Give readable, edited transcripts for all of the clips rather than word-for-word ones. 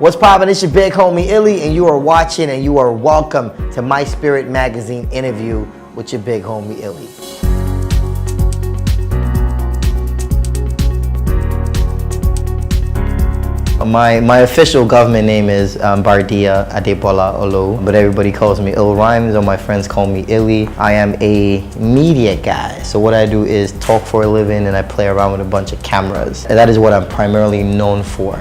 What's poppin'? It's your big homie Illy, and you are watching and you are welcome to My Spirit Magazine interview with your big homie Illy. My official government name is Bardia Adebola Olo, but everybody calls me Illrymz, or my friends call me Illy. I am a media guy, so what I do is talk for a living and I play around with a bunch of cameras. And that is what I'm primarily known for.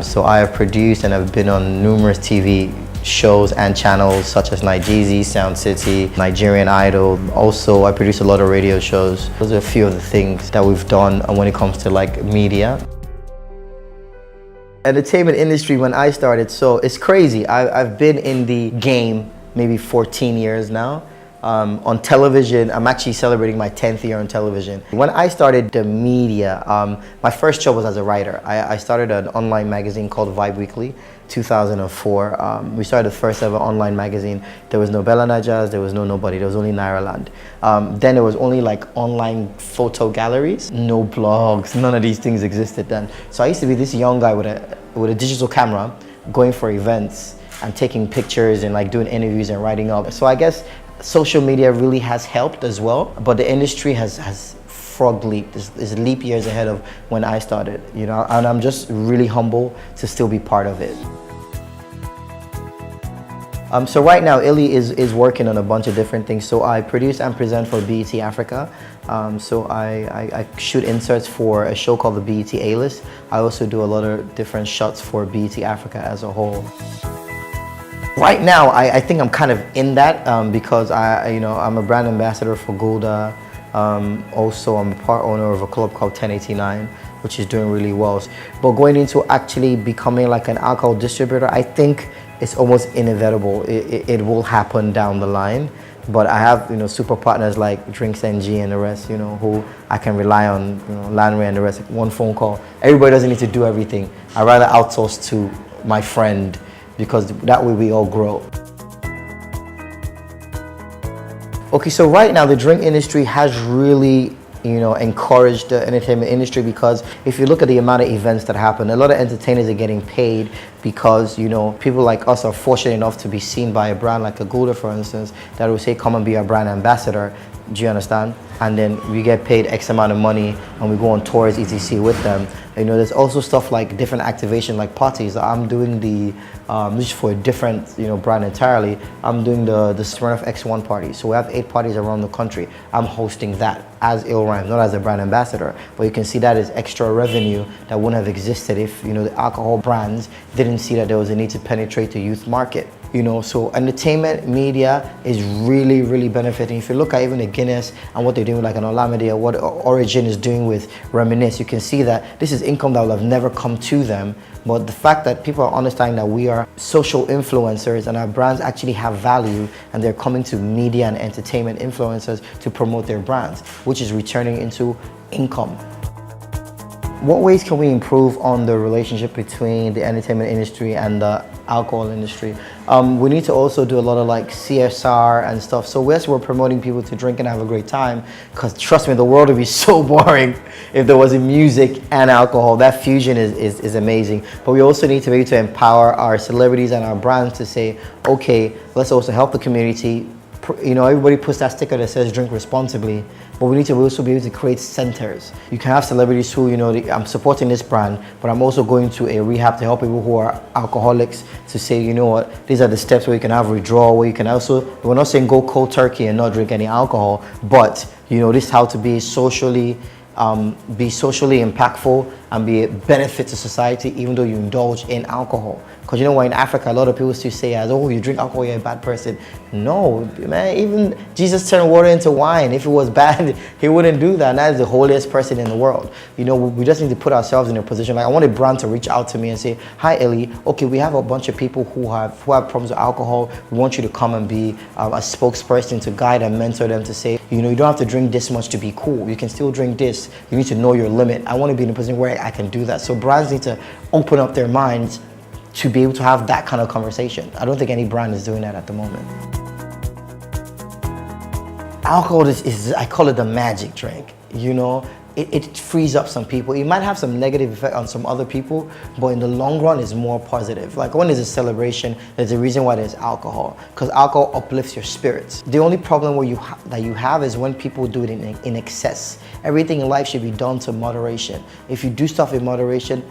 So I have produced and I've been on numerous TV shows and channels such as Nigezie, Sound City, Nigerian Idol. Also, I produce a lot of radio shows. Those are a few of the things that we've done when it comes to like media. Entertainment industry when I started, so it's crazy. I've been in the game maybe 14 years now. On television, I'm actually celebrating my 10th year on television. When I started the media, my first job was as a writer. I started an online magazine called Vibe Weekly, 2004. We started the first ever online magazine. There was no Bella Najas, there was no nobody, there was only Nairaland. Then there was only like online photo galleries, no blogs, none of these things existed then. So I used to be this young guy with a digital camera going for events and taking pictures and like doing interviews and writing up. So I guess social media really has helped as well, but the industry has frog leaped. Is leap years ahead of when I started, you know, and I'm just really humble to still be part of it. So right now, Illy is working on a bunch of different things. So I produce and present for BET Africa. So I shoot inserts for a show called the BET A-List. I also do a lot of different shots for BET Africa as a whole. Right now, I think I'm kind of in that because I'm a brand ambassador for Golda. Also, I'm a part owner of a club called 1089, which is doing really well. But going into actually becoming like an alcohol distributor, I think it's almost inevitable. It will happen down the line. But I have, super partners like drinks.ng and the rest, who I can rely on, Landry and the rest. One phone call. Everybody doesn't need to do everything. I'd rather outsource to my friend, because that way we all grow. Okay, so right now the drink industry has really, encouraged the entertainment industry, because if you look at the amount of events that happen, a lot of entertainers are getting paid because, people like us are fortunate enough to be seen by a brand like a Golda, for instance, that will say, come and be our brand ambassador. Do you understand? And then we get paid X amount of money and we go on tours, etc. with them. There's also stuff like different activation, like parties. I'm doing the, this is for a different, brand entirely. I'm doing the Smirnoff X1 party. So we have 8 parties around the country. I'm hosting that as Illrymz, not as a brand ambassador. But you can see that as extra revenue that wouldn't have existed if, the alcohol brands didn't see that there was a need to penetrate the youth market. So entertainment media is really, really benefiting. If you look at even the Guinness and what they're doing with like an Olamide, or what Origin is doing with Reminisce, you can see that this is income that will have never come to them. But the fact that people are understanding that we are social influencers and our brands actually have value, and they're coming to media and entertainment influencers to promote their brands, which is returning into income. What ways can we improve on the relationship between the entertainment industry and the alcohol industry? We need to also do a lot of like CSR and stuff. So yes, we're promoting people to drink and have a great time, because trust me, the world would be so boring if there wasn't music and alcohol. That fusion is amazing. But we also need to be able to empower our celebrities and our brands to say, okay, let's also help the community. Everybody puts that sticker that says drink responsibly, but we need to also be able to create centers. You can have celebrities who, I'm supporting this brand, but I'm also going to a rehab to help people who are alcoholics to say, you know what, these are the steps where you can have withdrawal, where you can also, we're not saying go cold turkey and not drink any alcohol, but, this is how to be socially impactful and be a benefit to society, even though you indulge in alcohol. Because why in Africa, a lot of people still say, oh, you drink alcohol, you're a bad person. No, man, even Jesus turned water into wine. If it was bad, he wouldn't do that. And that is the holiest person in the world. We just need to put ourselves in a position. Like, I want a brand to reach out to me and say, hi, Illy, okay, we have a bunch of people who have problems with alcohol. We want you to come and be a spokesperson to guide and mentor them to say, you don't have to drink this much to be cool. You can still drink this. You need to know your limit. I want to be in a position where I can do that. So brands need to open up their minds to be able to have that kind of conversation. I don't think any brand is doing that at the moment. Alcohol is I call it the magic drink. it frees up some people. It might have some negative effect on some other people, but in the long run, it's more positive. Like when there's a celebration, there's a reason why there's alcohol, because alcohol uplifts your spirits. The only problem that you have is when people do it in excess. Everything in life should be done to moderation. If you do stuff in moderation,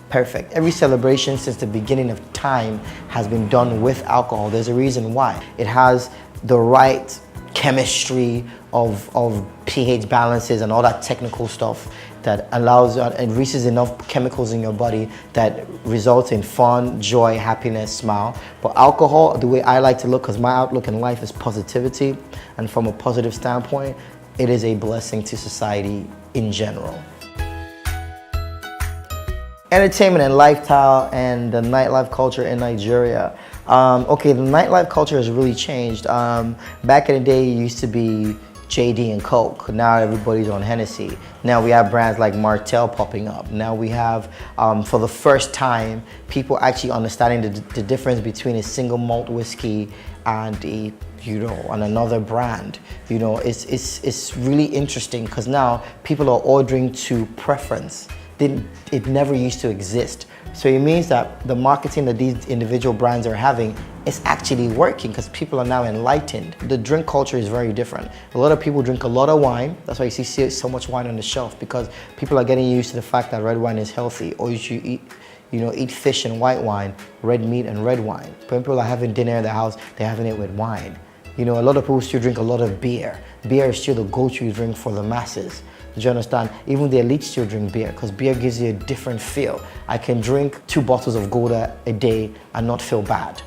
perfect. Every celebration since the beginning of time has been done with alcohol. There's a reason why. It has the right chemistry of pH balances and all that technical stuff that allows and releases enough chemicals in your body that results in fun, joy, happiness, smile. But alcohol, the way I like to look, because my outlook in life is positivity, and from a positive standpoint, it is a blessing to society in general. Entertainment and lifestyle and the nightlife culture in Nigeria. Okay, the nightlife culture has really changed. Back in the day, it used to be JD and Coke. Now everybody's on Hennessy. Now we have brands like Martell popping up. Now we have, for the first time, people actually understanding the difference between a single malt whiskey and and another brand. It's really interesting because now people are ordering to preference. It never used to exist. So it means that the marketing that these individual brands are having is actually working because people are now enlightened. The drink culture is very different. A lot of people drink a lot of wine. That's why you see so much wine on the shelf, because people are getting used to the fact that red wine is healthy. Or you should eat fish and white wine, red meat and red wine. When people are having dinner in the house, they're having it with wine. A lot of people still drink a lot of beer. Beer is still the go-to drink for the masses. Do you understand? Even the elites still drink beer because beer gives you a different feel. I can drink 2 bottles of Gouda a day and not feel bad.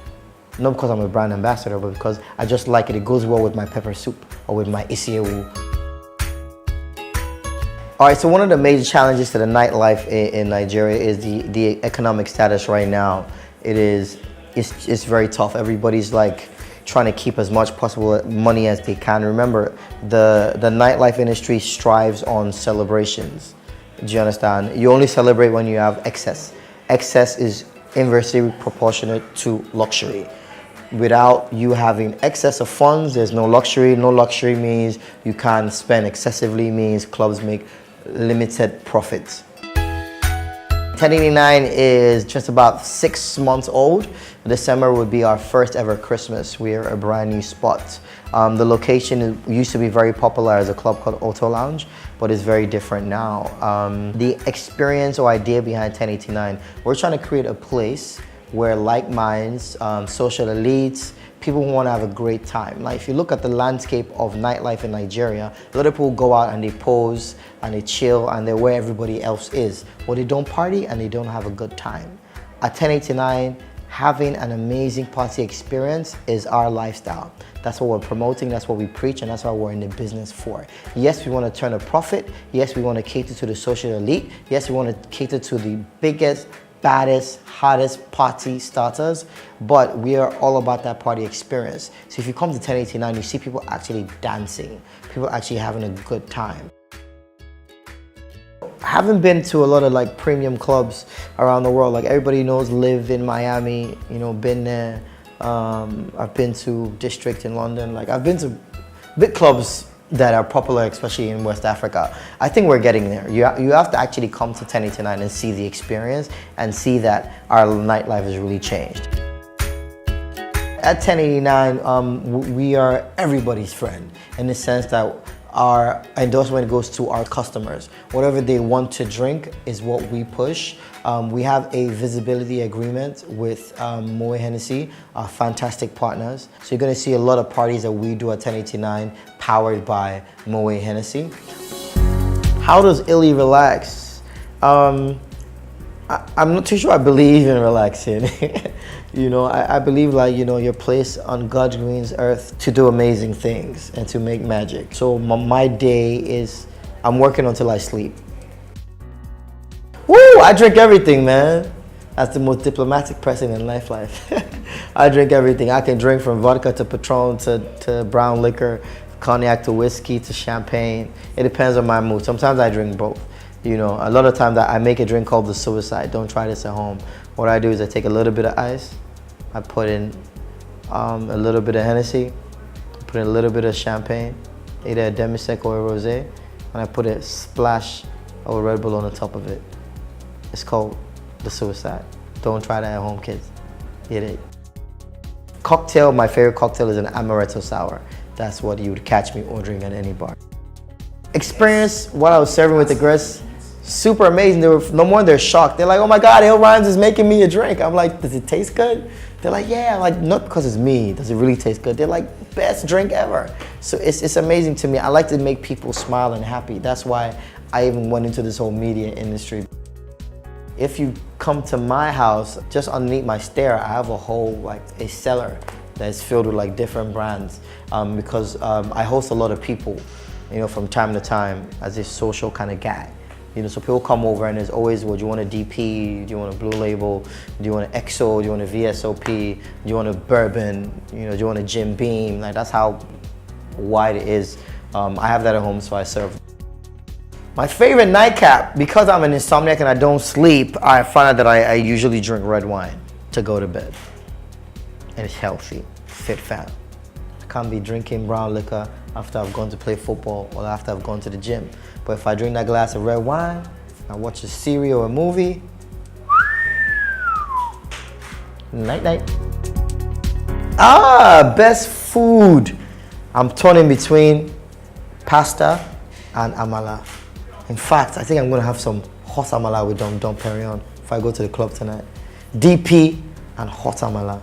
Not because I'm a brand ambassador, but because I just like it. It goes well with my pepper soup or with my isiewu. All right, so one of the major challenges to the nightlife in Nigeria is the economic status right now. It's very tough. Everybody's like trying to keep as much possible money as they can. Remember, the nightlife industry strives on celebrations. Do you understand? You only celebrate when you have excess. Excess is inversely proportionate to luxury. Without you having excess of funds, there's no luxury. No luxury means you can't spend excessively, means clubs make limited profits. 1089 is just about 6 months old. December would be our first ever Christmas. We're a brand new spot. The location used to be very popular as a club called Auto Lounge, but it's very different now. The experience or idea behind 1089, we're trying to create a place where like minds, social elites, people who want to have a great time. Like if you look at the landscape of nightlife in Nigeria, a lot of people go out and they pose and they chill and they're where everybody else is. Well, they don't party and they don't have a good time. At 1089, having an amazing party experience is our lifestyle. That's what we're promoting, that's what we preach, and that's what we're in the business for. Yes, we want to turn a profit. Yes, we want to cater to the social elite. Yes, we want to cater to the biggest, baddest, hottest party starters, but we are all about that party experience. So if you come to 1089, you see people actually dancing, people actually having a good time. I haven't been to a lot of like premium clubs around the world. Like everybody knows Live in Miami, been there. I've been to District in London. Like I've been to big clubs that are popular, especially in West Africa. I think we're getting there. You have to actually come to 1089 and see the experience and see that our nightlife has really changed. At 1089, we are everybody's friend in the sense that our endorsement goes to our customers. Whatever they want to drink is what we push. We have a visibility agreement with Moet Hennessy, our fantastic partners. So you're gonna see a lot of parties that we do at 1089 powered by Moet Hennessy. How does Illy relax? I'm not too sure I believe in relaxing. I believe like, you're placed on God's green earth to do amazing things and to make magic. So my day is, I'm working until I sleep. Woo, I drink everything, man. That's the most diplomatic person in life. I drink everything. I can drink from vodka to Patron to brown liquor, cognac to whiskey to champagne. It depends on my mood. Sometimes I drink both. A lot of times I make a drink called the suicide. Don't try this at home. What I do is I take a little bit of ice, I put in a little bit of Hennessy, put in a little bit of champagne, either a demi-sec or a rosé, and I put a splash or a Red Bull on the top of it. It's called the suicide. Don't try that at home, kids. Get it. Cocktail, my favorite cocktail is an amaretto sour. That's what you would catch me ordering at any bar. Experience what I was serving with the girls, super amazing. They were, no more they're shocked. They're like, oh my God, Illrymz is making me a drink. I'm like, does it taste good? They're like, yeah. I'm like, not because it's me. Does it really taste good? They're like, best drink ever. So it's amazing to me. I like to make people smile and happy. That's why I even went into this whole media industry. If you come to my house, just underneath my stair, I have a whole, like, a cellar that's filled with like different brands because I host a lot of people, you know, from time to time as a social kind of gag. You know, so people come over and there's always, well, do you want a DP? Do you want a Blue Label? Do you want an XO? Do you want a VSOP? Do you want a bourbon? You know, do you want a Jim Beam? Like, that's how wide it is. I have that at home, so I serve. My favorite nightcap, because I'm an insomniac and I don't sleep, I find out that I usually drink red wine to go to bed. And it's healthy, fit fat. I can't be drinking brown liquor after I've gone to play football or after I've gone to the gym. But if I drink that glass of red wine, I watch a series or a movie, night night. Best food. I'm torn in between pasta and amala. In fact, I think I'm gonna have some hot amala with Dom Perignon if I go to the club tonight. DP and hot amala.